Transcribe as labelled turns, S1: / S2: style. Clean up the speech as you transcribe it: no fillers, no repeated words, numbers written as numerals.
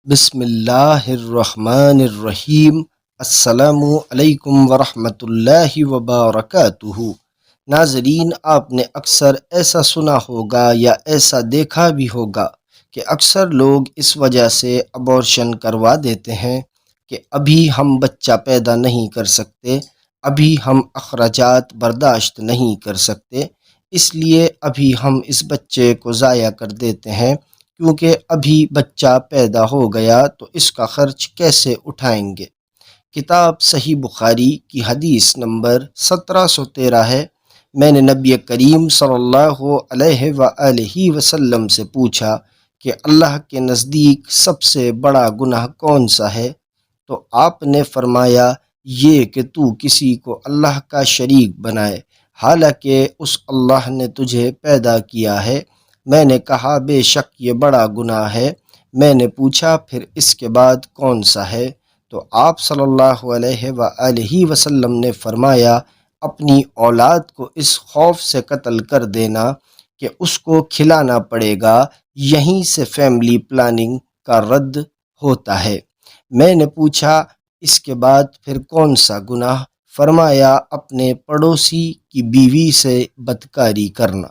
S1: بسم اللہ الرحمن الرحیم۔ السلام علیکم ورحمۃ اللہ وبرکاتہ۔ ناظرین، آپ نے اکثر ایسا سنا ہوگا یا ایسا دیکھا بھی ہوگا کہ اکثر لوگ اس وجہ سے ابورشن کروا دیتے ہیں کہ ابھی ہم بچہ پیدا نہیں کر سکتے، ابھی ہم اخراجات برداشت نہیں کر سکتے، اس لیے ابھی ہم اس بچے کو ضائع کر دیتے ہیں، کیونکہ ابھی بچہ پیدا ہو گیا تو اس کا خرچ کیسے اٹھائیں گے۔ کتاب صحیح بخاری کی حدیث نمبر 1713 ہے۔ میں نے نبی کریم صلی اللہ علیہ وآلہ وسلم سے پوچھا کہ اللہ کے نزدیک سب سے بڑا گناہ کون سا ہے؟ تو آپ نے فرمایا، یہ کہ تو کسی کو اللہ کا شریک بنائے، حالانکہ اس اللہ نے تجھے پیدا کیا ہے۔ میں نے کہا، بے شک یہ بڑا گناہ ہے۔ میں نے پوچھا، پھر اس کے بعد کون سا ہے؟ تو آپ صلی اللہ علیہ وآلہ وسلم نے فرمایا، اپنی اولاد کو اس خوف سے قتل کر دینا کہ اس کو کھلانا پڑے گا۔ یہیں سے فیملی پلاننگ کا رد ہوتا ہے۔ میں نے پوچھا، اس کے بعد پھر کون سا گناہ؟ فرمایا، اپنے پڑوسی کی بیوی سے بدکاری کرنا۔